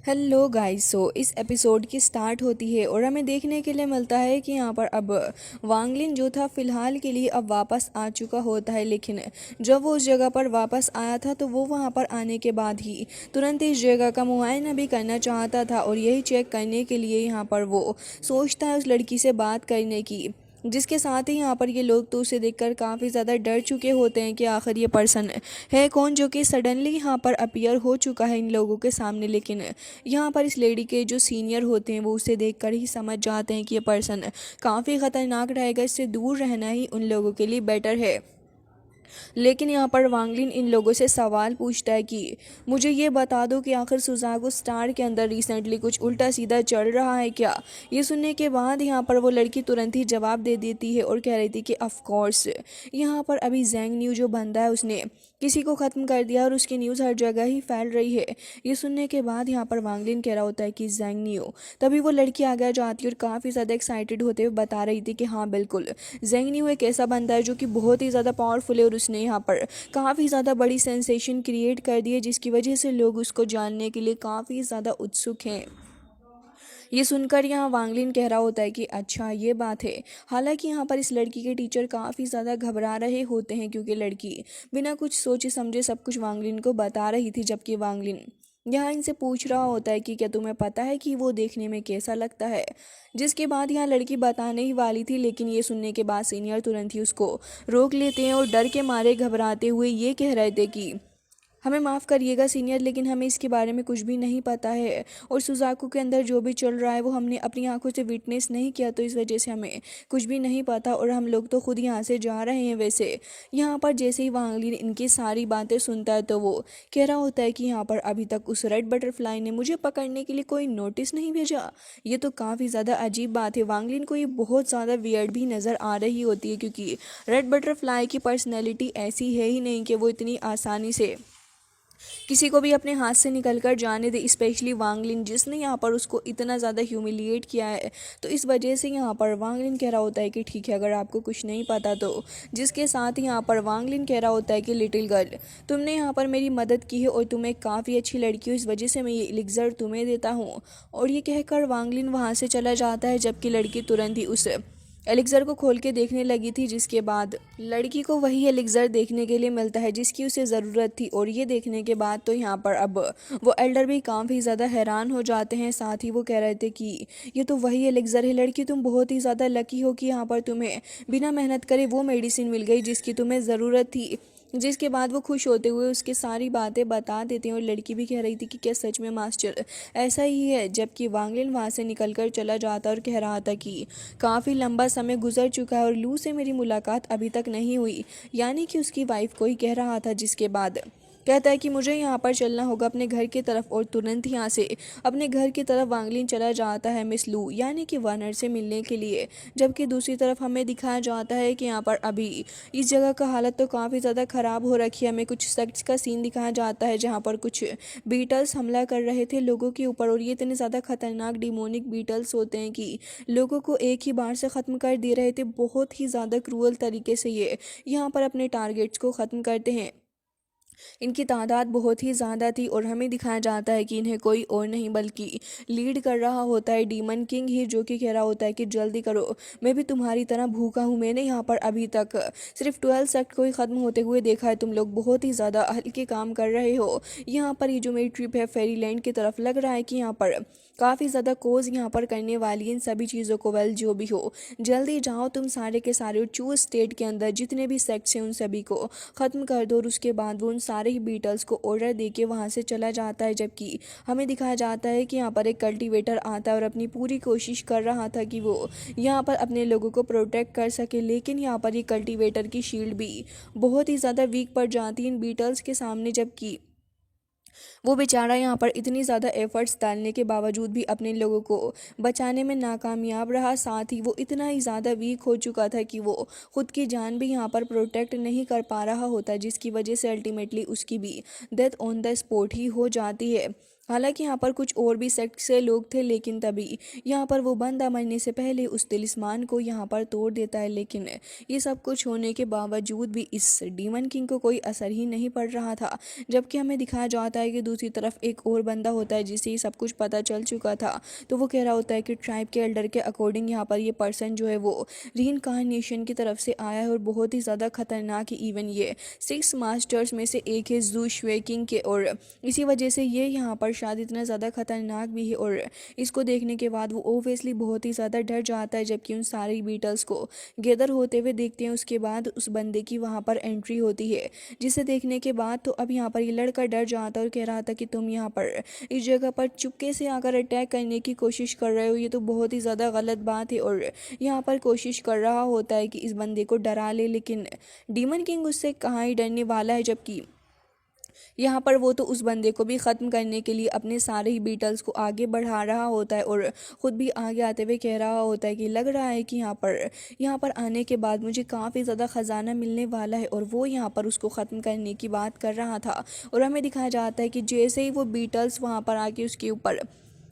Hello guys. इस episode की start होती है और हमें देखने के लिए मिलता है कि यहाँ पर अब वांगलिन जो था फिलहाल के लिए अब वापस आ चुका होता है। लेकिन जब वो उस जगह पर वापस आया था तो वो वहाँ पर आने के बाद ही तुरंत इस जगह का मुआयना भी करना चाहता था और यही चेक करने के लिए यहाँ पर वो सोचता है उस लड़की से बात करने की, जिसके साथ ही यहाँ पर ये लोग तो उसे देखकर काफ़ी ज़्यादा डर चुके होते हैं कि आखिर ये पर्सन है कौन जो कि सडनली यहाँ पर अपीयर हो चुका है इन लोगों के सामने। लेकिन यहाँ पर इस लेडी के जो सीनियर होते हैं वो उसे देखकर ही समझ जाते हैं कि ये पर्सन काफ़ी ख़तरनाक रहेगा, इससे दूर रहना ही उन लोगों के लिए बेटर है। लेकिन यहाँ पर वांगलिन इन लोगों से सवाल पूछता है कि मुझे ये बता दो कि आखिर सुजागो स्टार के अंदर रिसेंटली कुछ उल्टा सीधा चल रहा है क्या। ये सुनने के बाद यहाँ पर वो लड़की तुरंत ही जवाब दे देती है और कह रही थी कि ऑफ कोर्स यहाँ पर अभी जैंग न्यू जो बंदा है उसने किसी को ख़त्म कर दिया और उसकी न्यूज़ हर जगह ही फैल रही है। ये सुनने के बाद यहाँ पर वांगलिन कह रहा होता है कि जैंग न्यू। तभी वो लड़की आगे जाती है और काफ़ी ज़्यादा एक्साइटेड होते हुए बता रही थी कि हाँ बिल्कुल, जैंग न्यू एक ऐसा बंदा है जो कि बहुत ही ज़्यादा पावरफुल है और उसने यहाँ पर काफ़ी ज़्यादा बड़ी सेंसेशन क्रिएट कर दी है, जिसकी वजह से लोग उसको जानने के लिए काफ़ी ज़्यादा उत्सुक हैं। ये सुनकर यहाँ वांगलिन कह रहा होता है कि अच्छा ये बात है। हालांकि यहाँ पर इस लड़की के टीचर काफ़ी ज़्यादा घबरा रहे होते हैं क्योंकि लड़की बिना कुछ सोचे समझे सब कुछ वांगलिन को बता रही थी, जबकि वांगलिन यहाँ इनसे पूछ रहा होता है कि क्या तुम्हें पता है कि वो देखने में कैसा लगता है। जिसके बाद यहाँ लड़की बताने ही वाली थी, लेकिन ये सुनने के बाद सीनियर तुरंत ही उसको रोक लेते हैं और डर के मारे घबराते हुए ये कह रहे थे कि हमें माफ़ करिएगा सीनियर, लेकिन हमें इसके बारे में कुछ भी नहीं पता है और सुजाकू के अंदर जो भी चल रहा है वो हमने अपनी आंखों से विटनेस नहीं किया, तो इस वजह से हमें कुछ भी नहीं पता और हम लोग तो खुद यहाँ से जा रहे हैं। वैसे यहाँ पर जैसे ही वांगलिन इनकी सारी बातें सुनता है तो वो कह रहा होता है कि यहाँ पर अभी तक उस रेड बटरफ्लाई ने मुझे पकड़ने के लिए कोई नोटिस नहीं भेजा। ये तो काफ़ी ज़्यादा अजीब बात है। वांगलिन को ये बहुत ज़्यादा वियर्ड भी नज़र आ रही होती है क्योंकि रेड बटरफ्लाई की पर्सनैलिटी ऐसी है ही नहीं कि वो इतनी आसानी से किसी को भी अपने हाथ से निकल कर जाने दे, स्पेशली वांगलिन जिसने यहाँ पर उसको इतना ज़्यादा ह्यूमिलिएट किया है। तो इस वजह से यहाँ पर वांगलिन कह रहा होता है कि ठीक है अगर आपको कुछ नहीं पता तो। जिसके साथ यहाँ पर वांगलिन कह रहा होता है कि लिटिल गर्ल, तुमने यहाँ पर मेरी मदद की है और तुम एक काफ़ी अच्छी लड़की हो, इस वजह से मैं ये एलिक्सर तुम्हें देता हूँ। और ये कहकर वांगलिन वहाँ से चला जाता है, जबकि लड़की तुरंत ही उस एलिक्सर को खोल के देखने लगी थी। जिसके बाद लड़की को वही एलिक्सर देखने के लिए मिलता है जिसकी उसे ज़रूरत थी। और ये देखने के बाद तो यहाँ पर अब वो एल्डर भी काफ़ी ज़्यादा हैरान हो जाते हैं। साथ ही वो कह रहे थे कि ये तो वही एलिक्सर है। लड़की तुम बहुत ही ज़्यादा लकी हो कि यहाँ पर तुम्हें बिना मेहनत करे वो मेडिसिन मिल गई जिसकी तुम्हें ज़रूरत थी। जिसके बाद वो खुश होते हुए उसकी सारी बातें बता देते हैं और लड़की भी कह रही थी कि क्या सच में मास्टर ऐसा ही है। जबकि वांगलिन वहाँ से निकलकर चला जाता और कह रहा था कि काफ़ी लंबा समय गुजर चुका है और लू से मेरी मुलाकात अभी तक नहीं हुई, यानी कि उसकी वाइफ को ही कह रहा था। जिसके बाद कहता है कि मुझे यहाँ पर चलना होगा अपने घर की तरफ और तुरंत ही यहाँ से अपने घर की तरफ वांगलिन चला जाता है मिस लू यानी कि वानर से मिलने के लिए। जबकि दूसरी तरफ हमें दिखाया जाता है कि यहाँ पर अभी इस जगह का हालत तो काफ़ी ज़्यादा ख़राब हो रखी है। हमें कुछ सेक्ट्स का सीन दिखाया जाता है जहाँ पर कुछ बीटल्स हमला कर रहे थे लोगों के ऊपर और ये इतने ज़्यादा खतरनाक डिमोनिक बीटल्स होते हैं कि लोगों को एक ही बार से ख़त्म कर दे रहे थे। बहुत ही ज़्यादा क्रूअल तरीके से ये यहाँ पर अपने टारगेट्स को ख़त्म करते हैं। इनकी तादाद बहुत ही ज़्यादा थी और हमें दिखाया जाता है कि इन्हें कोई और नहीं बल्कि लीड कर रहा होता है डीमन किंग ही, जो कि कह रहा होता है कि जल्दी करो, मैं भी तुम्हारी तरह भूखा हूँ। मैंने यहाँ पर अभी तक सिर्फ 12 सेक्ट को ही ख़त्म होते हुए देखा है। तुम लोग बहुत ही ज़्यादा हल्के काम कर रहे हो। यहाँ पर ये जो मेरी ट्रिप है फेरीलैंड की तरफ, लग रहा है कि यहाँ पर काफ़ी ज़्यादा कोज यहाँ पर करने वाली है इन सभी चीज़ों को। वेल जो भी हो, जल्दी जाओ तुम सारे के सारे और चूज स्टेट के अंदर जितने भी सेक्ट्स हैं उन सभी को ख़त्म कर दो। और उसके बाद वो उन सारे ही बीटल्स को ऑर्डर दे के वहाँ से चला जाता है। जबकि हमें दिखाया जाता है कि यहाँ पर एक कल्टीवेटर आता है और अपनी पूरी कोशिश कर रहा था कि वो यहाँ पर अपने लोगों को प्रोटेक्ट कर सके। लेकिन यहाँ पर ये कल्टीवेटर की शील्ड भी बहुत ही ज़्यादा वीक पड़ जाती है इन बीटल्स के सामने। जबकि वो बेचारा यहाँ पर इतनी ज़्यादा एफर्ट्स डालने के बावजूद भी अपने लोगों को बचाने में नाकामयाब रहा। साथ ही वो इतना ही ज़्यादा वीक हो चुका था कि वो खुद की जान भी यहाँ पर प्रोटेक्ट नहीं कर पा रहा होता, जिसकी वजह से अल्टीमेटली उसकी भी डेथ ऑन द स्पॉट ही हो जाती है। हालांकि यहाँ पर कुछ और भी सेक्ट से लोग थे, लेकिन तभी यहाँ पर वो बंदा मरने से पहले उस तिलिस्मान को यहाँ पर तोड़ देता है। लेकिन ये सब कुछ होने के बावजूद भी इस डीमन किंग को कोई असर ही नहीं पड़ रहा था। जबकि हमें दिखाया जाता है कि दूसरी तरफ एक और बंदा होता है जिसे ये सब कुछ पता चल चुका था। तो वो कह रहा होता है कि ट्राइब के एल्डर के अकॉर्डिंग यहाँ पर ये पर्सन जो है वो रीइंकार्नेशन की तरफ से आया है और बहुत ही ज़्यादा खतरनाक है। इवन ये 6 मास्टर्स में से एक है जू शुए किंग के, और इसी वजह से ये यहाँ पर शायद इतना ज़्यादा खतरनाक भी है। और इसको देखने के बाद वो ओबियसली बहुत ही ज़्यादा डर जाता है। जबकि उन सारे बीटल्स को गैदर होते हुए देखते हैं, उसके बाद उस बंदे की वहाँ पर एंट्री होती है, जिसे देखने के बाद तो अब यहाँ पर ये लड़का डर जाता है और कह रहा था कि तुम यहाँ पर इस जगह पर चुपके से आकर अटैक करने की कोशिश कर रहे हो, ये तो बहुत ही ज़्यादा गलत बात है। और यहाँ पर कोशिश कर रहा होता है कि इस बंदे को डरा ले, लेकिन डीमन किंग उससे कहाँ ही डरने वाला है। जबकि यहाँ पर वो तो उस बंदे को भी ख़त्म करने के लिए अपने सारे ही बीटल्स को आगे बढ़ा रहा होता है और ख़ुद भी आगे आते हुए कह रहा होता है कि लग रहा है कि यहाँ पर आने के बाद मुझे काफ़ी ज़्यादा ख़जाना मिलने वाला है। और वो यहाँ पर उसको ख़त्म करने की बात कर रहा था। और हमें दिखाया जाता है कि जैसे ही वो बीटल्स वहाँ पर आके उसके ऊपर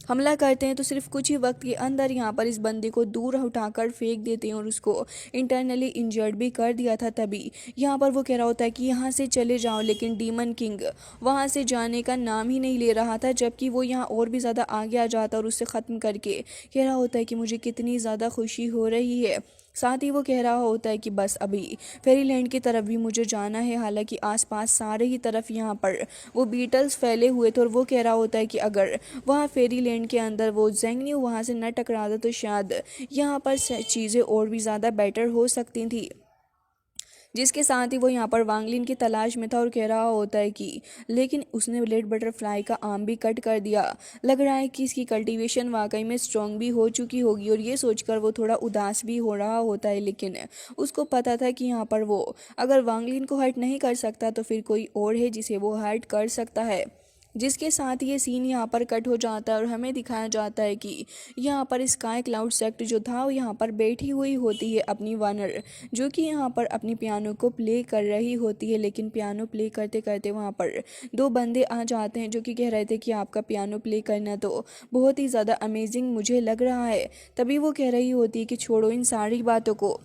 हमला करते हैं तो सिर्फ कुछ ही वक्त के अंदर यहाँ पर इस बंदे को दूर उठाकर फेंक देते हैं और उसको इंटरनली इंजर्ड भी कर दिया था। तभी यहाँ पर वो कह रहा होता है कि यहाँ से चले जाओ, लेकिन डीमन किंग वहाँ से जाने का नाम ही नहीं ले रहा था। जबकि वो यहाँ और भी ज़्यादा आगे आ जाता और उससे ख़त्म करके कह रहा होता है कि मुझे कितनी ज़्यादा खुशी हो रही है। साथ ही वो कह रहा होता है कि बस अभी फेरीलैंड की तरफ भी मुझे जाना है। हालांकि आसपास सारे ही तरफ यहाँ पर वो बीटल्स फैले हुए थे और वो कह रहा होता है कि अगर वहाँ फेरीलैंड के अंदर वो ज़ेंगन्यू वहाँ से न टकराता तो शायद यहाँ पर चीज़ें और भी ज़्यादा बेटर हो सकती थी। जिसके साथ ही वो यहाँ पर वांगलिन की तलाश में था और कह रहा होता है कि लेकिन उसने रेड बटरफ्लाई का आर्म भी कट कर दिया। लग रहा है कि इसकी कल्टीवेशन वाकई में स्ट्रॉन्ग भी हो चुकी होगी। और ये सोचकर वो थोड़ा उदास भी हो रहा होता है, लेकिन उसको पता था कि यहाँ पर वो अगर वांगलिन को हर्ट नहीं कर सकता तो फिर कोई और है जिसे वो हर्ट कर सकता है। जिसके साथ ये सीन यहाँ पर कट हो जाता है और हमें दिखाया जाता है कि यहाँ पर स्काई क्लाउड सेक्ट जो था वो यहाँ पर बैठी हुई होती है अपनी वानर, जो कि यहाँ पर अपनी पियानो को प्ले कर रही होती है। लेकिन पियानो प्ले करते करते वहाँ पर दो बंदे आ जाते हैं जो कि कह रहे थे कि आपका पियानो प्ले करना तो बहुत ही ज़्यादा अमेजिंग मुझे लग रहा है। तभी वो कह रही होती है कि छोड़ो इन सारी बातों को,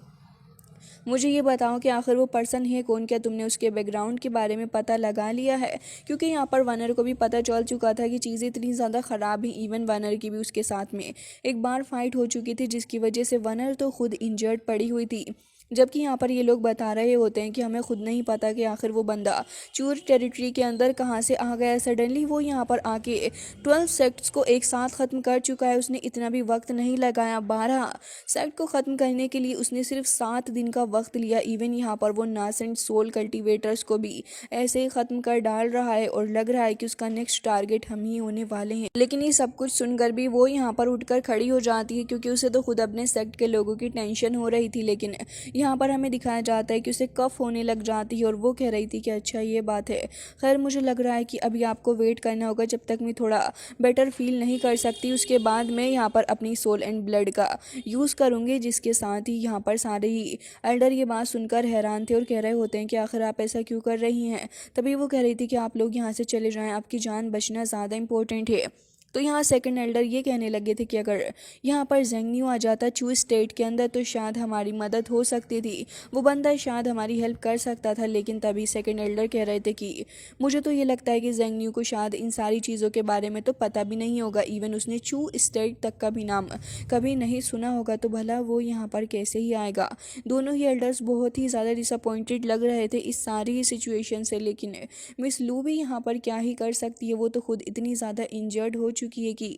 मुझे ये बताओ कि आखिर वो पर्सन है कौन, क्या तुमने उसके बैकग्राउंड के बारे में पता लगा लिया है? क्योंकि यहाँ पर वानर को भी पता चल चुका था कि चीज़ें इतनी ज़्यादा ख़राब हैं। इवन वानर की भी उसके साथ में एक बार फाइट हो चुकी थी, जिसकी वजह से वानर तो खुद इंजर्ड पड़ी हुई थी। जबकि यहाँ पर ये लोग बता रहे होते हैं कि हमें खुद नहीं पता कि आखिर वो बंदा चूर टेरिटरी के अंदर कहाँ से आ गया। सडनली वो यहाँ पर आके 12 सेक्ट्स को एक साथ ख़त्म कर चुका है। उसने इतना भी वक्त नहीं लगाया, 12 सेक्ट को ख़त्म करने के लिए उसने सिर्फ 7 दिन का वक्त लिया। इवन यहाँ पर वो नासेंट सोल कल्टिवेटर्स को भी ऐसे ही ख़त्म कर डाल रहा है और लग रहा है कि उसका नेक्स्ट टारगेट हम ही होने वाले हैं। लेकिन ये सब कुछ सुनकर भी वो यहाँ पर उठकर खड़ी हो जाती है, क्योंकि उसे तो खुद अपने सेक्ट के लोगों की टेंशन हो रही थी। लेकिन यहाँ पर हमें दिखाया जाता है कि उसे कफ होने लग जाती है और वो कह रही थी कि अच्छा ये बात है। खैर मुझे लग रहा है कि अभी आपको वेट करना होगा, जब तक मैं थोड़ा बेटर फील नहीं कर सकती उसके बाद मैं यहाँ पर अपनी सोल एंड ब्लड का यूज़ करूँगी। जिसके साथ ही यहाँ पर सारे ही एल्डर ये बात सुनकर हैरान थे और कह रहे होते हैं कि आखिर आप ऐसा क्यों कर रही हैं। तभी वो कह रही थी कि आप लोग यहाँ से चले जाएँ, आपकी जान बचना ज़्यादा इंपॉर्टेंट है। तो यहाँ सेकंड एल्डर ये कहने लगे थे कि अगर यहाँ पर ज़ेंगन्यू आ जाता चू स्टेट के अंदर तो शायद हमारी मदद हो सकती थी, वो बंदा शायद हमारी हेल्प कर सकता था। लेकिन तभी सेकंड एल्डर कह रहे थे कि मुझे तो ये लगता है कि ज़ेंगन्यू को शायद इन सारी चीज़ों के बारे में तो पता भी नहीं होगा। इवन उसने चू स्टेट तक का भी नाम कभी नहीं सुना होगा, तो भला वो यहाँ पर कैसे ही आएगा। दोनों ही एल्डर्स बहुत ही ज़्यादा डिसअपॉइंटेड लग रहे थे इस सारी सिचुएशन से। लेकिन मिस लू भी यहाँ पर क्या ही कर सकती है, वो तो खुद इतनी ज़्यादा इंजर्ड हो चुकी है कि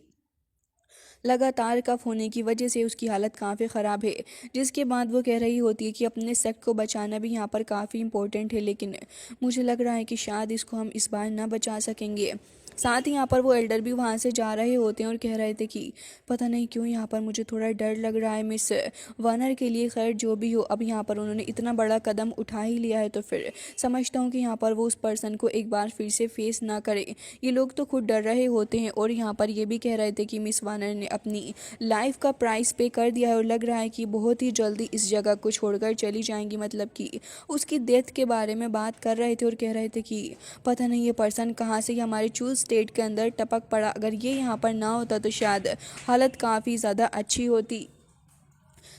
लगातार कफ होने की वजह से उसकी हालत काफ़ी ख़राब है। जिसके बाद वो कह रही होती है कि अपने सेक्ट को बचाना भी यहाँ पर काफ़ी इम्पोर्टेंट है, लेकिन मुझे लग रहा है कि शायद इसको हम इस बार ना बचा सकेंगे। साथ ही यहाँ पर वो एल्डर भी वहाँ से जा रहे होते हैं और कह रहे थे कि पता नहीं क्यों यहाँ पर मुझे थोड़ा डर लग रहा है मिस वानर के लिए। खैर जो भी हो, अब यहाँ पर उन्होंने इतना बड़ा कदम उठा ही लिया है तो फिर समझता हूँ कि यहाँ पर वो उस पर्सन को एक बार फिर से फेस ना करे। ये लोग तो खुद डर रहे होते हैं और यहाँ पर ये भी कह रहे थे कि मिस वानर ने अपनी लाइफ का प्राइस पे कर दिया है और लग रहा है कि बहुत ही जल्दी इस जगह को छोड़कर चली जाएंगी। मतलब कि उसकी डेथ के बारे में बात कर रहे थे और कह रहे थे कि पता नहीं ये पर्सन कहाँ से हमारे चूज स्टेट के अंदर टपक पड़ा। अगर ये यहाँ पर ना होता तो शायद हालत काफ़ी ज़्यादा अच्छी होती।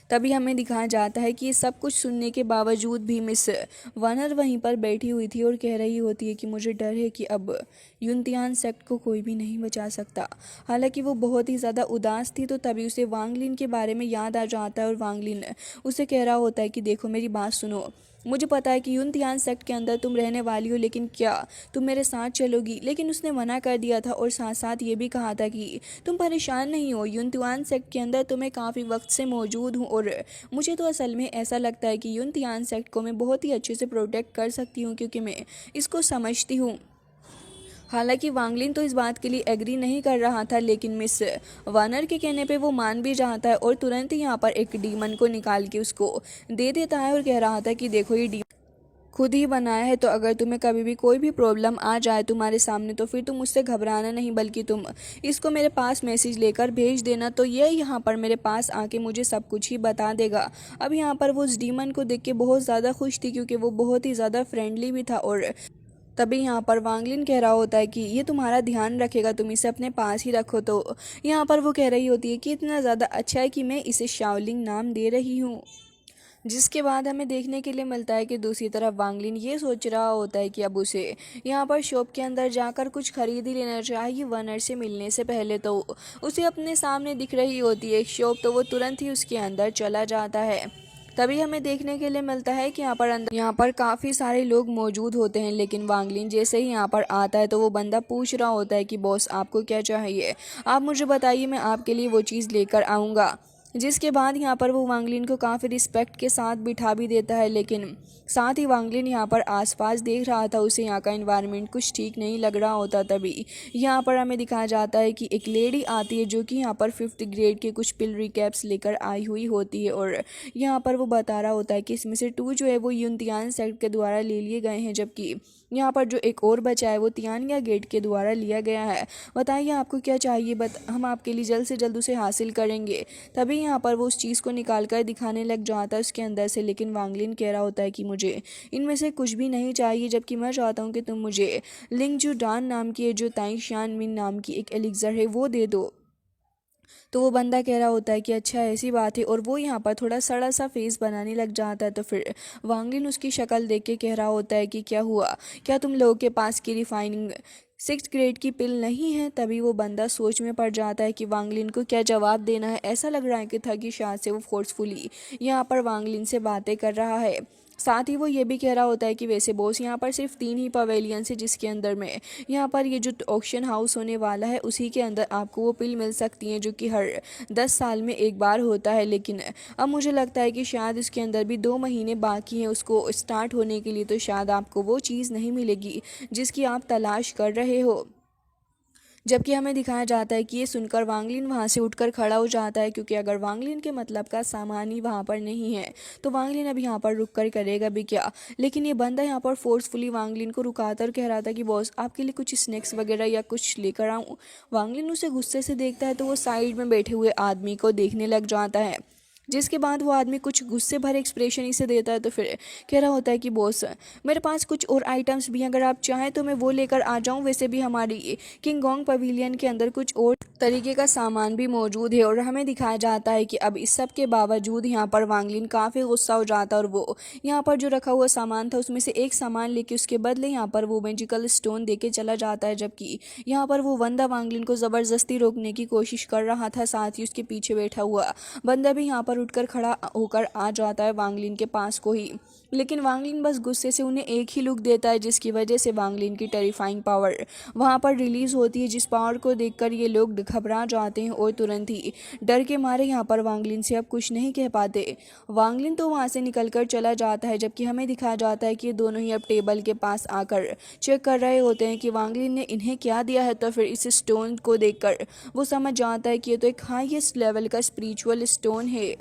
तभी हमें दिखाया जाता है कि ये सब कुछ सुनने के बावजूद भी मिस वानर वहीं पर बैठी हुई थी और कह रही होती है कि मुझे डर है कि अब युनतियान सेक्ट को कोई भी नहीं बचा सकता। हालांकि वो बहुत ही ज़्यादा उदास थी, तो तभी उसे वांगलिन के बारे में याद आ जाता है और वांगलिन उसे कह रहा होता है कि देखो मेरी बात सुनो, मुझे पता है कि युनतियान सेक्ट के अंदर तुम रहने वाली हो, लेकिन क्या तुम मेरे साथ चलोगी? लेकिन उसने मना कर दिया था और साथ साथ ये भी कहा था कि तुम परेशान नहीं हो, युनतियान सेक्ट के अंदर तो मैं काफ़ी वक्त से मौजूद हूँ और मुझे तो असल में ऐसा लगता है कि युनतियान सेक्ट को मैं बहुत ही अच्छे से प्रोटेक्ट कर सकती हूँ, क्योंकि मैं इसको समझती हूँ। हालांकि वांगलिन तो इस बात के लिए एग्री नहीं कर रहा था, लेकिन मिस वानर के कहने पे वो मान भी जाता है और तुरंत ही यहाँ पर एक डीमन को निकाल के उसको दे देता है और कह रहा था कि देखो ये खुद ही बनाया है, तो अगर तुम्हें कभी भी कोई भी प्रॉब्लम आ जाए तुम्हारे सामने तो फिर तुम उससे घबराना नहीं, बल्कि तुम इसको मेरे पास मैसेज लेकर भेज देना, तो ये यहाँ पर मेरे पास आके मुझे सब कुछ ही बता देगा। अब यहाँ पर वो उस डीमन को देख के बहुत ज़्यादा खुश थी, क्योंकि वो बहुत ही ज़्यादा फ्रेंडली भी था। और तभी यहाँ पर वांगलिन कह रहा होता है कि ये तुम्हारा ध्यान रखेगा, तुम इसे अपने पास ही रखो। तो यहाँ पर वो कह रही होती है कि इतना ज़्यादा अच्छा है कि मैं इसे शाओलिंग नाम दे रही हूँ। जिसके बाद हमें देखने के लिए मिलता है कि दूसरी तरफ वांगलिन ये सोच रहा होता है कि अब उसे यहाँ पर शॉप के अंदर जाकर कुछ खरीद ही लेना चाहिए वनर से मिलने से पहले। तो उसे अपने सामने दिख रही होती है एक शॉप, तो वो तुरंत ही उसके अंदर चला जाता है। तभी हमें देखने के लिए मिलता है कि यहाँ पर काफ़ी सारे लोग मौजूद होते हैं, लेकिन वांगलिन जैसे ही यहाँ पर आता है तो वो बंदा पूछ रहा होता है कि बॉस आपको क्या चाहिए, आप मुझे बताइए, मैं आपके लिए वो चीज़ लेकर आऊँगा। जिसके बाद यहाँ पर वो वांगलिन को काफ़ी रिस्पेक्ट के साथ बिठा भी देता है, लेकिन साथ ही वांगलिन यहाँ पर आसपास देख रहा था, उसे यहाँ का एनवायरनमेंट कुछ ठीक नहीं लग रहा होता। तभी यहाँ पर हमें दिखाया जाता है कि एक लेडी आती है जो कि यहाँ पर 5th ग्रेड के कुछ पिल रिकैप्स लेकर आई हुई होती है, और यहाँ पर वो बता रहा होता है कि इसमें से 2 जो है वो युनतियान सेक्ट के द्वारा ले लिए गए हैं, जबकि यहाँ पर जो एक और बचा है वो तियानिया गेट के द्वारा लिया गया है। बताइए आपको क्या चाहिए, हम आपके लिए जल्द से जल्द उसे हासिल करेंगे। तभी यहाँ पर वो उस चीज़ को निकाल कर दिखाने लग जाता है उसके अंदर से, लेकिन वांगलिन कह रहा होता है कि मुझे इनमें से कुछ भी नहीं चाहिए, जबकि मैं चाहता हूँ कि तुम मुझे लिंगजू डान नाम की जो ताई शान मिन नाम की एक एलिक्सर है वो दे दो। तो वो बंदा कह रहा होता है कि अच्छा ऐसी बात है, और वो यहाँ पर थोड़ा सड़ा सा फेस बनाने लग जाता है। तो फिर वांगलिन उसकी शक्ल देख के कह रहा होता है कि क्या हुआ, क्या तुम लोगों के पास की रिफाइनिंग 6th ग्रेड की पिल नहीं है? तभी वो बंदा सोच में पड़ जाता है कि वांगलिन को क्या जवाब देना है। ऐसा लग रहा है कि था कि शायद से वो फोर्सफुली यहाँ पर वांगलिन से बातें कर रहा है। साथ ही वो ये भी कह रहा होता है कि वैसे बॉस यहाँ पर सिर्फ 3 ही पवेलियंस है, जिसके अंदर में यहाँ पर ये जो ऑक्शन हाउस होने वाला है उसी के अंदर आपको वो पिल मिल सकती हैं, जो कि हर 10 साल में एक बार होता है। लेकिन अब मुझे लगता है कि शायद इसके अंदर भी 2 महीने बाकी हैं उसको स्टार्ट होने के लिए, तो शायद आपको वो चीज़ नहीं मिलेगी जिसकी आप तलाश कर रहे हो। जबकि हमें दिखाया जाता है कि ये सुनकर वांगलिन वहाँ से उठकर खड़ा हो जाता है, क्योंकि अगर वांगलिन के मतलब का सामान ही वहाँ पर नहीं है तो वांगलिन अब यहाँ पर रुक कर करेगा भी क्या। लेकिन ये बंदा यहाँ पर फोर्सफुली वांगलिन को रुकाता और कह रहा था कि बॉस आपके लिए कुछ स्नैक्स वगैरह या कुछ लेकर आऊँ। वांगलिन उसे गुस्से से देखता है तो वो साइड में बैठे हुए आदमी को देखने लग जाता है, जिसके बाद वो आदमी कुछ गुस्से भरे एक्सप्रेशन इसे देता है। तो फिर कह रहा होता है कि बॉस मेरे पास कुछ और आइटम्स भी हैं, अगर आप चाहें तो मैं वो लेकर आ जाऊं। वैसे भी हमारी किंगोंग पवेलियन के अंदर कुछ और तरीके का सामान भी मौजूद है। और हमें दिखाया जाता है कि अब इस सब के बावजूद यहाँ पर वांगलिन काफ़ी गुस्सा हो जाता है, और वो यहाँ पर जो रखा हुआ सामान था उसमें से एक सामान लेके उसके बदले यहाँ पर वो मैजिकल स्टोन दे के चला जाता है। जबकि यहाँ पर वो बंदा वांगलिन को ज़बरदस्ती रोकने की कोशिश कर रहा था, साथ ही उसके पीछे बैठा हुआ बंदा भी यहाँ पर उठकर खड़ा होकर आ जाता है वांगलिन के पास को ही। लेकिन वांगलिन बस गुस्से से उन्हें एक ही लुक देता है, जिसकी वजह से वांगलिन की टेरिफाइंग पावर वहाँ पर रिलीज होती है, जिस पावर को देखकर ये लोग घबरा जाते हैं और तुरंत ही डर के मारे यहाँ पर वांगलिन से अब कुछ नहीं कह पाते। वांगलिन तो वहाँ से निकलकर चला जाता है, जबकि हमें दिखाया जाता है कि ये दोनों ही अब टेबल के पास आकर चेक कर रहे होते हैं कि वांगलिन ने इन्हें क्या दिया है। तो फिर इस स्टोन को देखकर वो समझ जाता है कि ये तो एक हाईएस्ट लेवल का स्पिरिचुअल स्टोन है।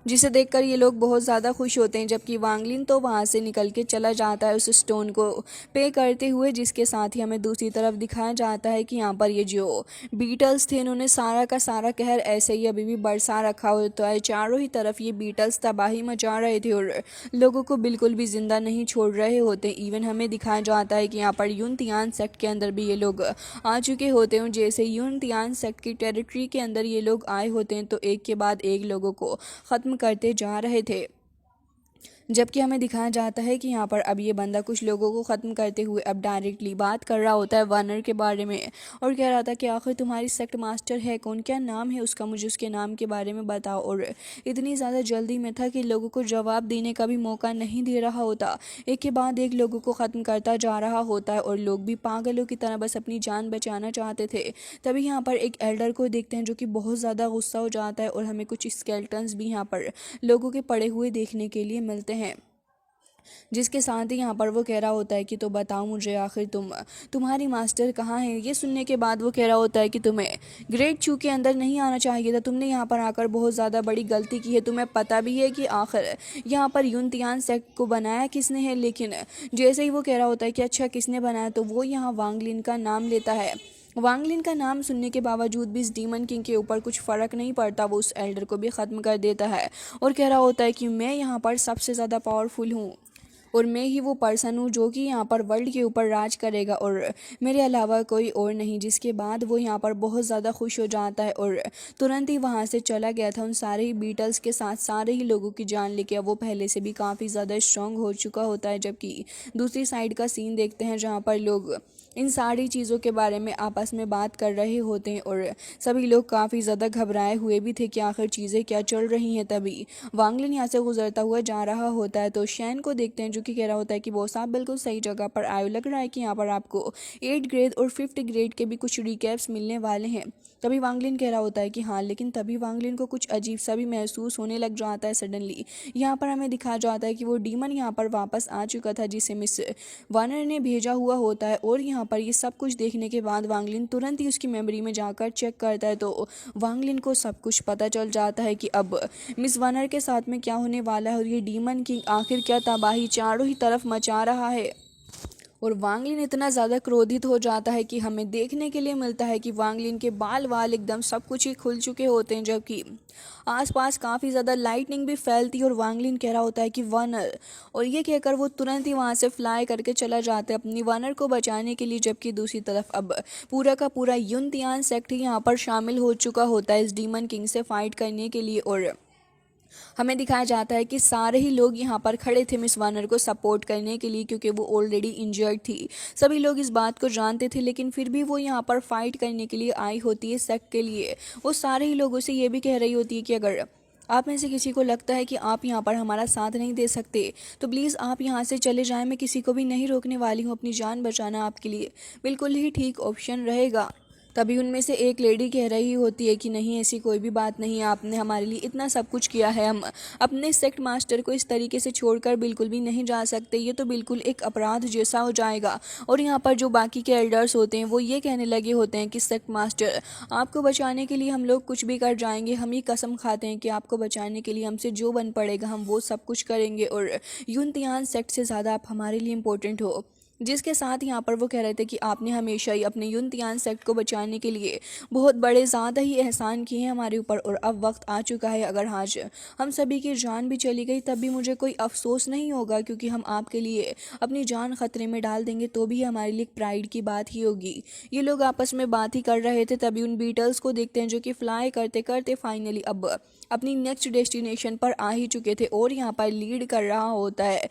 जिसे देखकर ये लोग बहुत ज़्यादा खुश होते हैं, जबकि वांगलिन तो वहाँ से निकल के चला जाता है उस स्टोन को पे करते हुए, जिसके साथ ही हमें दूसरी तरफ दिखाया जाता है कि यहाँ पर ये जो बीटल्स थे इन्होंने सारा का सारा कहर ऐसे ही अभी भी बरसा रखा होता है। चारों ही तरफ ये बीटल्स तबाही मचा रहे थे और लोगों को बिल्कुल भी जिंदा नहीं छोड़ रहे होते। इवन हमें दिखाया जाता है कि यहाँ पर यूनतियान सेक्ट के अंदर भी ये लोग आ चुके होते हैं। जैसे यूनतियान सेक्ट की टेरिटरी के अंदर ये लोग आए होते हैं तो एक के बाद एक लोगों को ख़त्म करते जा रहे थे, जबकि हमें दिखाया जाता है कि यहाँ पर अब ये बंदा कुछ लोगों को ख़त्म करते हुए अब डायरेक्टली बात कर रहा होता है वानर के बारे में और कह रहा था कि आखिर तुम्हारी सेक्ट मास्टर है कौन, क्या नाम है उसका, मुझे उसके नाम के बारे में बताओ। और इतनी ज़्यादा जल्दी में था कि लोगों को जवाब देने का भी मौका नहीं दे रहा होता, एक के बाद एक लोगों को ख़त्म करता जा रहा होता है और लोग भी पागलों की तरह बस अपनी जान बचाना चाहते थे। तभी यहाँ पर एक एल्डर को देखते हैं जो कि बहुत ज़्यादा गुस्सा हो जाता है और हमें कुछ स्केल्टन्स भी यहाँ पर लोगों के पड़े हुए देखने के लिए मिलते हैं, जिसके साथ ही यहाँ पर वो कह रहा होता है कि तो बताओ मुझे आखिर तुम्हारी मास्टर कहाँ है। ये सुनने के बाद वो कह रहा होता है कि तुम्हें ग्रेट चू के अंदर नहीं आना चाहिए था, तुमने यहाँ पर आकर बहुत ज़्यादा बड़ी गलती की है। तुम्हें पता भी है कि आखिर यहाँ पर यूनतियान सेक्ट को बनाया किसने है, लेकिन जैसे ही वो कह रहा होता है कि अच्छा किसने बनाया, तो वो यहाँ वांगलिन का नाम लेता है। वांगलिन का नाम सुनने के बावजूद भी इस डीमन किंग के ऊपर कुछ फ़र्क नहीं पड़ता, वो उस एल्डर को भी ख़त्म कर देता है और कह रहा होता है कि मैं यहाँ पर सबसे ज़्यादा पावरफुल हूँ और मैं ही वो पर्सन हूँ जो कि यहाँ पर वर्ल्ड के ऊपर राज करेगा और मेरे अलावा कोई और नहीं। जिसके बाद वो यहाँ पर बहुत ज़्यादा खुश हो जाता है और तुरंत ही वहाँ से चला गया था उन सारे ही बीटल्स के साथ सारे ही लोगों की जान लेके। अब वो पहले से भी काफ़ी ज़्यादा स्ट्रॉन्ग हो चुका होता है, जबकि दूसरी साइड का सीन देखते हैं जहाँ पर लोग इन सारी चीज़ों के बारे में आपस में बात कर रहे होते हैं और सभी लोग काफ़ी ज़्यादा घबराए हुए भी थे कि आखिर चीज़ें क्या चल रही हैं। तभी वांगलिन यहाँ से गुजरता हुआ जा रहा होता है तो शैन को देखते हैं जो कि कह रहा होता है कि बॉस आप बिल्कुल सही जगह पर आए, लग रहा है कि यहाँ पर आपको 8 ग्रेड और 5th ग्रेड के भी कुछ रिकैप्स मिलने वाले हैं। तभी वांगलिन कह रहा होता है कि हाँ, लेकिन तभी वांगलिन को कुछ अजीब सा भी महसूस होने लग जाता है सडनली। यहाँ पर हमें दिखाया जाता है कि वो डीमन यहाँ पर वापस आ चुका था जिसे मिस वानर ने भेजा हुआ होता है और यहाँ पर ये सब कुछ देखने के बाद वांगलिन तुरंत ही उसकी मेमोरी में जाकर चेक करता है तो वांगलिन को सब कुछ पता चल जाता है कि अब मिस वानर के साथ में क्या होने वाला है और ये डीमन किंग आखिर क्या तबाही चारों ही तरफ मचा रहा है। और वांगलिन इतना ज़्यादा क्रोधित हो जाता है कि हमें देखने के लिए मिलता है कि वांगलिन के बाल एकदम सब कुछ ही खुल चुके होते हैं, जबकि आसपास काफ़ी ज़्यादा लाइटनिंग भी फैलती है और वांगलिन कह रहा होता है कि वानर, और ये कहकर वो तुरंत ही वहाँ से फ्लाई करके चला जाता है अपनी वानर को बचाने के लिए। जबकि दूसरी तरफ अब पूरा का पूरा यूनतियान सेक्ट यहाँ पर शामिल हो चुका होता है इस डीमन किंग से फाइट करने के लिए और हमें दिखाया जाता है कि सारे ही लोग यहाँ पर खड़े थे मिस वानर को सपोर्ट करने के लिए, क्योंकि वो ऑलरेडी इंजर्ड थी। सभी लोग इस बात को जानते थे, लेकिन फिर भी वो यहाँ पर फाइट करने के लिए आई होती है सेक्ट के लिए। वो सारे ही लोगों से ये भी कह रही होती है कि अगर आप में से किसी को लगता है कि आप यहाँ पर हमारा साथ नहीं दे सकते तो प्लीज़ आप यहाँ से चले जाएं, मैं किसी को भी नहीं रोकने वाली हूँ। अपनी जान बचाना आपके लिए बिल्कुल ही ठीक ऑप्शन रहेगा। तभी उनमें से एक लेडी कह रही होती है कि नहीं, ऐसी कोई भी बात नहीं है, आपने हमारे लिए इतना सब कुछ किया है, हम अपने सेक्ट मास्टर को इस तरीके से छोड़कर बिल्कुल भी नहीं जा सकते, ये तो बिल्कुल एक अपराध जैसा हो जाएगा। और यहाँ पर जो बाकी के एल्डर्स होते हैं वो ये कहने लगे होते हैं कि सेक्ट मास्टर आपको बचाने के लिए हम लोग कुछ भी कर जाएंगे, हम ये कसम खाते हैं कि आपको बचाने के लिए हमसे जो बन पड़ेगा हम वो सब कुछ करेंगे और यूनतियान सेक्ट से ज़्यादा आप हमारे लिए इम्पोर्टेंट हो। जिसके साथ यहाँ पर वो कह रहे थे कि आपने हमेशा ही अपने यूनतियान सेक्ट को बचाने के लिए बहुत बड़े ज़्यादा ही एहसान किए हैं हमारे ऊपर, और अब वक्त आ चुका है अगर आज हम सभी की जान भी चली गई तब भी मुझे कोई अफसोस नहीं होगा, क्योंकि हम आपके लिए अपनी जान खतरे में डाल देंगे तो भी हमारे लिए प्राइड की बात ही होगी। ये लोग आपस में बात ही कर रहे थे, तभी उन बीटल्स को देखते हैं जो कि फ्लाई करते करते फाइनली अब अपनी नेक्स्ट डेस्टिनेशन पर आ ही चुके थे और यहाँ पर लीड कर रहा होता है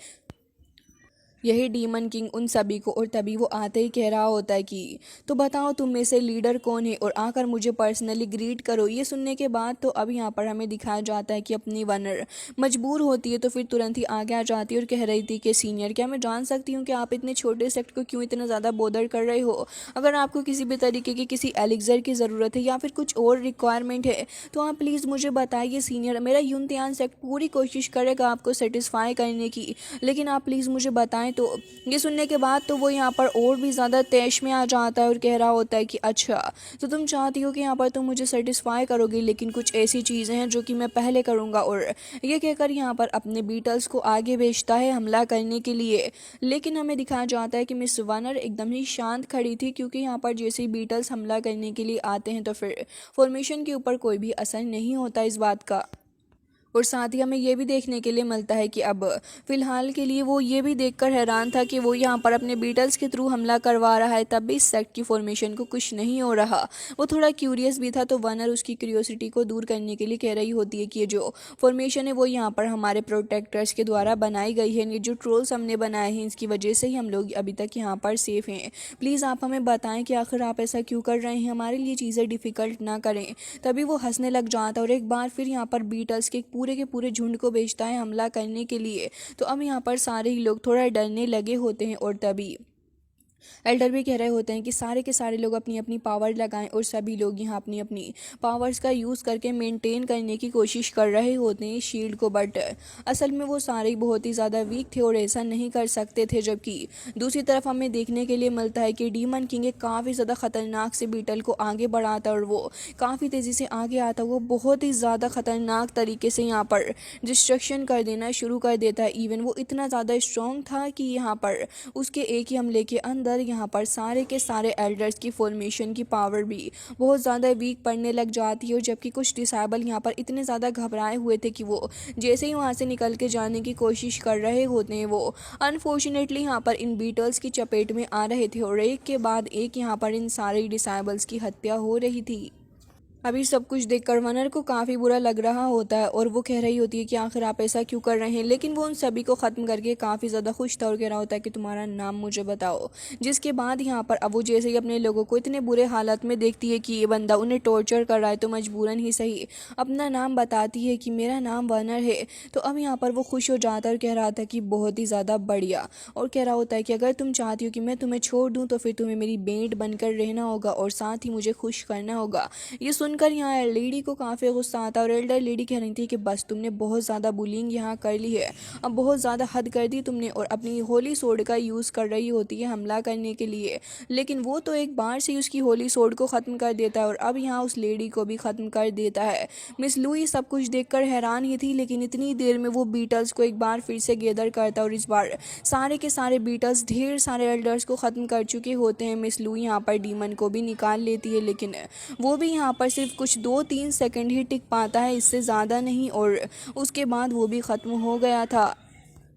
यही डीमन किंग उन सभी को। और तभी वो आते ही कह रहा होता है कि तो बताओ तुम में से लीडर कौन है और आकर मुझे पर्सनली ग्रीट करो। ये सुनने के बाद तो अब यहाँ पर हमें दिखाया जाता है कि अपनी वनर मजबूर होती है तो फिर तुरंत ही आगे आ जाती है और कह रही थी कि सीनियर, क्या मैं जान सकती हूँ कि आप इतने छोटे सेक्ट को क्यों इतना ज़्यादा बोदर कर रहे हो? अगर आपको किसी भी तरीके की किसी एलिक्सर की ज़रूरत है या फिर कुछ और रिक्वायरमेंट है तो आप प्लीज़ मुझे बताइए सीनियर। मेरा यूनतियान सेक्ट पूरी कोशिश करेगा आपको सेटिस्फाई करने की, लेकिन आप प्लीज़ मुझे बताएं तो ये सुनने के बाद तो वो यहाँ पर और भी ज़्यादा तैश में आ जाता है और कह रहा होता है कि अच्छा, तो तुम चाहती हो कि यहाँ पर तुम मुझे सेटिस्फाई करोगी, लेकिन कुछ ऐसी चीज़ें हैं जो कि मैं पहले करूँगा। और ये कहकर यहाँ पर अपने बीटल्स को आगे भेजता है हमला करने के लिए। लेकिन हमें दिखाया जाता है कि मिस वार्नर एकदम ही शांत खड़ी थी, क्योंकि यहाँ पर जैसे ही बीटल्स हमला करने के लिए आते हैं तो फिर फॉर्मेशन के ऊपर कोई भी असर नहीं होता इस बात का। और साथ ही हमें ये भी देखने के लिए मिलता है कि अब फिलहाल के लिए वो ये भी देखकर हैरान था कि वो यहाँ पर अपने बीटल्स के थ्रू हमला करवा रहा है, तब भी इस सेट की फॉर्मेशन को कुछ नहीं हो रहा। वो थोड़ा क्यूरियस भी था, तो वार्नर उसकी क्यूरियोसिटी को दूर करने के लिए कह रही होती है कि ये जो फॉर्मेशन है वो यहाँ पर हमारे प्रोटेक्टर्स के द्वारा बनाई गई है, ये जो ट्रोल्स हमने बनाए हैं इसकी वजह से ही हम लोग अभी तक यहाँ पर सेफ हैं। प्लीज़ आप हमें बताएं कि आखिर आप ऐसा क्यों कर रहे हैं, हमारे लिए चीज़ें डिफ़िकल्ट ना करें। तभी वो हंसने लग जाता और एक बार फिर यहाँ पर बीटल्स के पूरे झुंड को भेजता है हमला करने के लिए। तो अब यहाँ पर सारे ही लोग थोड़ा डरने लगे होते हैं और तभी एल्डर भी कह रहे होते हैं कि सारे के सारे लोग अपनी अपनी पावर लगाएं और सभी लोग यहाँ अपनी अपनी पावर्स का यूज़ करके मेंटेन करने की कोशिश कर रहे होते हैं शील्ड को। बट असल में वो सारे ही बहुत ही ज़्यादा वीक थे और ऐसा नहीं कर सकते थे। जबकि दूसरी तरफ हमें देखने के लिए मिलता है कि डीमन किंग एक काफ़ी ज़्यादा ख़तरनाक से बीटल को आगे बढ़ाता और वो काफ़ी तेज़ी से आगे आता, वो बहुत ही ज़्यादा ख़तरनाक तरीके से यहाँ पर डिस्ट्रक्शन कर देना शुरू कर देता है। इवन वो इतना ज़्यादा स्ट्रॉन्ग था कि यहाँ पर उसके एक ही हमले के अंदर यहाँ पर सारे के सारे एल्डर्स की फॉर्मेशन की पावर भी बहुत ज़्यादा वीक पड़ने लग जाती है। जबकि कुछ डिसेबल यहाँ पर इतने ज़्यादा घबराए हुए थे कि वो जैसे ही वहाँ से निकल के जाने की कोशिश कर रहे होते हैं, वो अनफॉर्चुनेटली यहाँ पर इन बीटल्स की चपेट में आ रहे थे और एक के बाद एक यहाँ पर इन सारे डिसेबल्स की हत्या हो रही थी। अभी सब कुछ देखकर वार्नर को काफ़ी बुरा लग रहा होता है और वो कह रही होती है कि आखिर आप ऐसा क्यों कर रहे हैं, लेकिन वो उन सभी को ख़त्म करके काफ़ी ज़्यादा खुश था और कह रहा होता है कि तुम्हारा नाम मुझे बताओ। जिसके बाद यहाँ पर अब वो जैसे ही अपने लोगों को इतने बुरे हालत में देखती है कि ये बंदा उन्हें टॉर्चर कर रहा है, तो मजबूरन ही सही अपना नाम बताती है कि मेरा नाम वार्नर है। तो अब यहाँ पर वो खुश हो जाता है और कह रहा था कि बहुत ही ज़्यादा बढ़िया, और कह रहा होता है कि अगर तुम चाहती हो कि मैं तुम्हें छोड़ दूँ तो फिर तुम्हें मेरी बेंट बनकर रहना होगा और साथ ही मुझे खुश करना होगा। ये सुनकर यहाँ लेडी को काफ़ी गुस्सा आता और एल्डर लेडी कह रही थी कि बस तुमने बहुत ज़्यादा बुलिंग यहाँ कर ली है, अब बहुत ज़्यादा हद कर दी तुमने, और अपनी होली सोड का यूज़ कर रही होती है हमला करने के लिए। लेकिन वो तो एक बार से उसकी होली सोड को ख़त्म कर देता है और अब यहाँ उस लेडी को भी ख़त्म कर देता है। मिस लुई सब कुछ देखकर हैरान ही थी, लेकिन इतनी देर में वो बीटल्स को एक बार फिर से गैदर करता और इस बार सारे के सारे बीटल्स ढेर सारे एल्डर्स को ख़त्म कर चुके होते हैं। मिस लुई यहाँ पर डीमन को भी निकाल लेती है, लेकिन वो भी यहाँ पर सिर्फ कुछ 2-3 सेकंड ही टिक पाता है, इससे ज़्यादा नहीं, और उसके बाद वो भी ख़त्म हो गया था।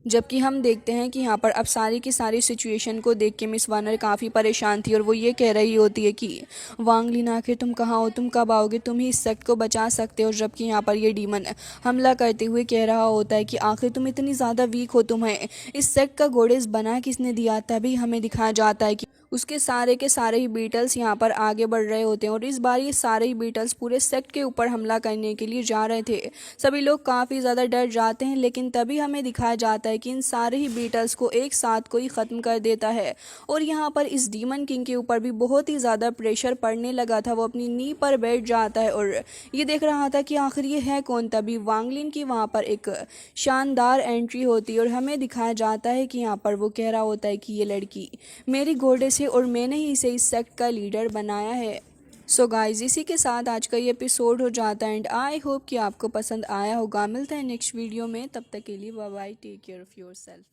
जबकि हम देखते हैं कि यहाँ पर अब सारी की सारी सिचुएशन को देख के मिस वार्नर काफ़ी परेशान थी और वो ये कह रही होती है कि वांग लिन आखिर तुम कहाँ हो, तुम कब आओगे, तुम ही इस सेक्ट को बचा सकते हो। जबकि यहाँ पर ये डीमन हमला करते हुए कह रहा होता है कि आखिर तुम इतनी ज़्यादा वीक हो, तुम्हें इस सेक्ट का गोडेस बना किसने दिया। तभी हमें दिखाया जाता है कि उसके सारे के सारे ही बीटल्स यहाँ पर आगे बढ़ रहे होते हैं और इस बार ये सारे ही बीटल्स पूरे सेक्ट के ऊपर हमला करने के लिए जा रहे थे। सभी लोग काफ़ी ज़्यादा डर जाते हैं, लेकिन तभी हमें दिखाया जाता है कि इन सारे ही बीटल्स को एक साथ कोई ख़त्म कर देता है। और यहाँ पर इस डीमन किंग के ऊपर भी बहुत ही ज़्यादा प्रेशर पड़ने लगा था, वो अपनी नी पर बैठ जाता है और ये देख रहा था कि आखिर ये है कौन। तभी वांग लिन की वहाँ पर एक शानदार एंट्री होती है और हमें दिखाया जाता है कि यहाँ पर वो कह रहा होता है कि ये लड़की मेरी गोडेस है और मैंने ही इसे इस सेक्ट का लीडर बनाया है। सो गाइज, इसी के साथ आज का ये एपिसोड हो जाता है एंड आई होप कि आपको पसंद आया होगा। मिलता है नेक्स्ट वीडियो में, तब तक के लिए bye bye, take care of yourself.